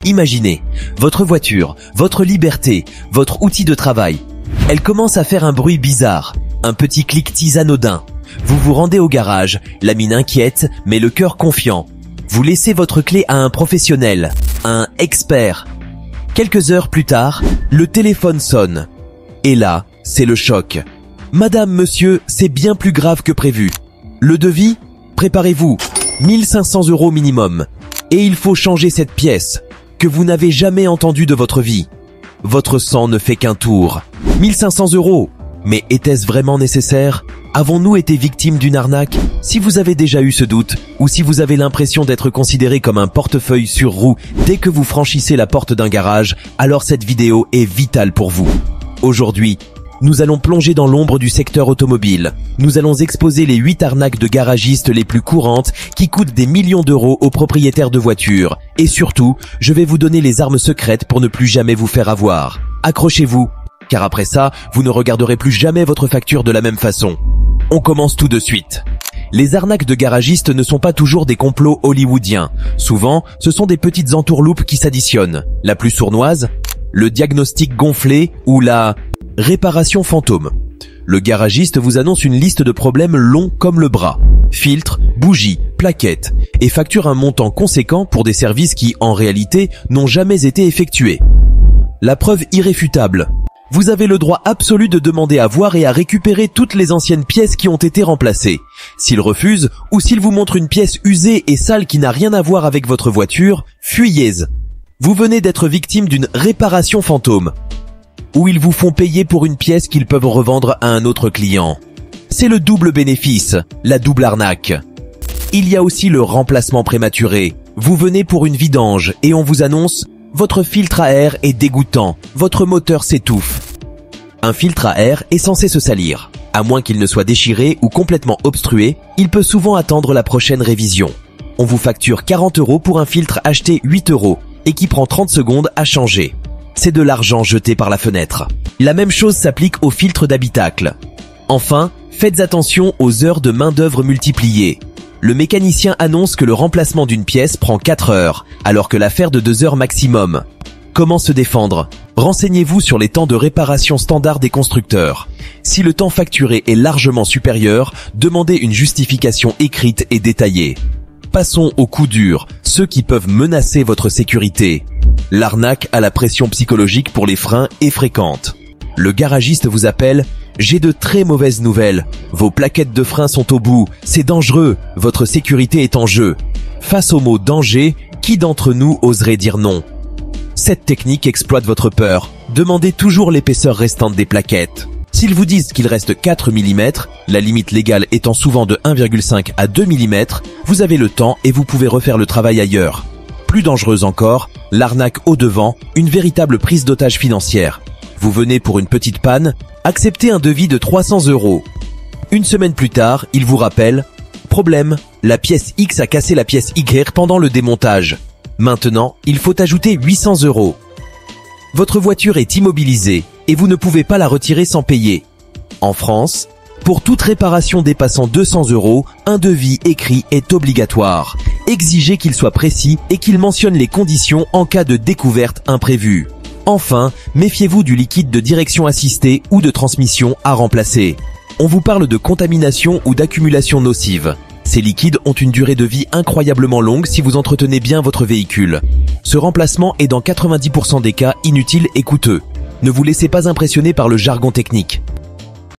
Imaginez, votre voiture, votre liberté, votre outil de travail. Elle commence à faire un bruit bizarre, un petit cliquetis anodin. Vous vous rendez au garage, la mine inquiète, mais le cœur confiant. Vous laissez votre clé à un professionnel, un expert. Quelques heures plus tard, le téléphone sonne. Et là, c'est le choc. Madame, monsieur, c'est bien plus grave que prévu. Le devis? Préparez-vous, 1500 € minimum. Et il faut changer cette pièce, que vous n'avez jamais entendue de votre vie. Votre sang ne fait qu'un tour. 1500 €. Mais était-ce vraiment nécessaire? Avons-nous été victimes d'une arnaque? Si vous avez déjà eu ce doute, ou si vous avez l'impression d'être considéré comme un portefeuille sur roue dès que vous franchissez la porte d'un garage, alors cette vidéo est vitale pour vous. Aujourd'hui, nous allons plonger dans l'ombre du secteur automobile. Nous allons exposer les 8 arnaques de garagistes les plus courantes qui coûtent des millions d'euros aux propriétaires de voitures. Et surtout, je vais vous donner les armes secrètes pour ne plus jamais vous faire avoir. Accrochez-vous, car après ça, vous ne regarderez plus jamais votre facture de la même façon. On commence tout de suite. Les arnaques de garagistes ne sont pas toujours des complots hollywoodiens. Souvent, ce sont des petites entourloupes qui s'additionnent. La plus sournoise, le diagnostic gonflé ou la réparation fantôme. Le garagiste vous annonce une liste de problèmes longs comme le bras. Filtres, bougies, plaquettes, et facture un montant conséquent pour des services qui, en réalité, n'ont jamais été effectués. La preuve irréfutable. Vous avez le droit absolu de demander à voir et à récupérer toutes les anciennes pièces qui ont été remplacées. S'il refuse, ou s'il vous montre une pièce usée et sale qui n'a rien à voir avec votre voiture, fuyez. Vous venez d'être victime d'une réparation fantôme, où ils vous font payer pour une pièce qu'ils peuvent revendre à un autre client. C'est le double bénéfice, la double arnaque. Il y a aussi le remplacement prématuré. Vous venez pour une vidange et on vous annonce « Votre filtre à air est dégoûtant, votre moteur s'étouffe ». Un filtre à air est censé se salir. À moins qu'il ne soit déchiré ou complètement obstrué, il peut souvent attendre la prochaine révision. On vous facture 40 € pour un filtre acheté 8 € et qui prend 30 secondes à changer. C'est de l'argent jeté par la fenêtre. La même chose s'applique aux filtres d'habitacle. Enfin, faites attention aux heures de main-d'œuvre multipliées. Le mécanicien annonce que le remplacement d'une pièce prend 4 heures, alors que l'affaire de 2 heures maximum. Comment se défendre? Renseignez-vous sur les temps de réparation standard des constructeurs. Si le temps facturé est largement supérieur, demandez une justification écrite et détaillée. Passons aux coups durs, ceux qui peuvent menacer votre sécurité. L'arnaque à la pression psychologique pour les freins est fréquente. Le garagiste vous appelle « J'ai de très mauvaises nouvelles. Vos plaquettes de frein sont au bout. C'est dangereux. Votre sécurité est en jeu. » Face au mot « danger », qui d'entre nous oserait dire non? Cette technique exploite votre peur. Demandez toujours l'épaisseur restante des plaquettes. S'ils vous disent qu'il reste 4 mm, la limite légale étant souvent de 1,5 à 2 mm, vous avez le temps et vous pouvez refaire le travail ailleurs. Plus dangereuse encore, l'arnaque au devant, une véritable prise d'otage financière. Vous venez pour une petite panne, acceptez un devis de 300 €. Une semaine plus tard, il vous rappelle « Problème, la pièce X a cassé la pièce Y pendant le démontage. Maintenant, il faut ajouter 800 €. Votre voiture est immobilisée et vous ne pouvez pas la retirer sans payer. En France, pour toute réparation dépassant 200 €, un devis écrit est obligatoire. Exigez qu'il soit précis et qu'il mentionne les conditions en cas de découverte imprévue. Enfin, méfiez-vous du liquide de direction assistée ou de transmission à remplacer. On vous parle de contamination ou d'accumulation nocive. Ces liquides ont une durée de vie incroyablement longue si vous entretenez bien votre véhicule. Ce remplacement est dans 90% des cas inutile et coûteux. Ne vous laissez pas impressionner par le jargon technique.